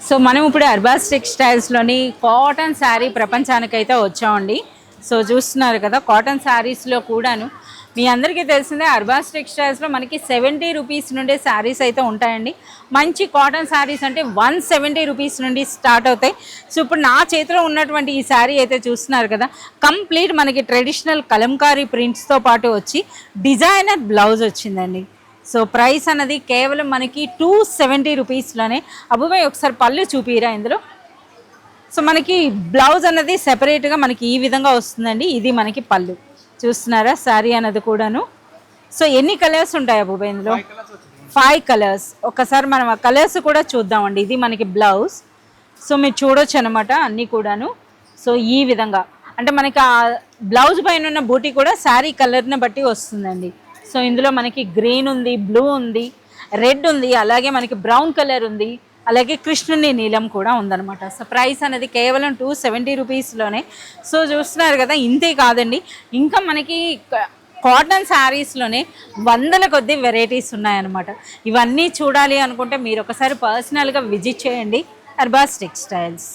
So మనం ఇప్పుడు Arbaz టెక్స్టైల్స్లోని cotton sari ప్రపంచానికైతే వచ్చామండి. సో చూస్తున్నారు కదా, కాటన్ శారీస్లో కూడాను మీ అందరికీ తెలిసిందే అర్బాస్ టెక్స్టైల్స్లో మనకి 70 రూపీస్ నుండే శారీస్ అయితే ఉంటాయండి. మంచి కాటన్ శారీస్ అంటే 170 రూపీస్ నుండి స్టార్ట్ అవుతాయి. సో ఇప్పుడు నా చేతిలో ఉన్నటువంటి ఈ శారీ అయితే చూస్తున్నారు కదా, కంప్లీట్ మనకి ట్రెడిషనల్ కలంకారీ ప్రింట్స్తో పాటు వచ్చి డిజైనర్ బ్లౌజ్ వచ్చిందండి. సో ప్రైస్ అన్నది కేవలం మనకి 270 రూపీస్లోనే. అబ్బుబాయ్ ఒకసారి పళ్ళు చూపిరా ఇందులో. సో మనకి బ్లౌజ్ అన్నది సెపరేట్గా మనకి ఈ విధంగా వస్తుందండి. ఇది మనకి పళ్ళు చూస్తున్నారా, శారీ అన్నది కూడాను. సో ఎన్ని కలర్స్ ఉంటాయి అబ్బుబాయ్ ఇందులో? 5 కలర్స్. ఒకసారి మనం ఆ కలర్స్ కూడా చూద్దామండి. ఇది మనకి బ్లౌజ్. సో మీరు చూడొచ్చు అనమాట అన్నీ కూడాను. సో ఈ విధంగా అంటే మనకి ఆ బ్లౌజ్ పైన ఉన్న బూటీ కూడా శారీ కలర్ని బట్టి వస్తుందండి. సో ఇందులో మనకి గ్రీన్ ఉంది, బ్లూ ఉంది, రెడ్ ఉంది, అలాగే మనకి బ్రౌన్ కలర్ ఉంది, అలాగే కృష్ణుని నీలం కూడా ఉందన్నమాట. సో ప్రైస్ అనేది కేవలం 270 రూపీస్లోనే. సో చూస్తున్నారు కదా, ఇంతే కాదండి, ఇంకా మనకి కాటన్ శారీస్లోనే వందల కొద్ది వెరైటీస్ ఉన్నాయన్నమాట. ఇవన్నీ చూడాలి అనుకుంటే మీరు ఒకసారి పర్సనల్గా విజిట్ చేయండి అర్బాస్ టెక్స్టైల్స్.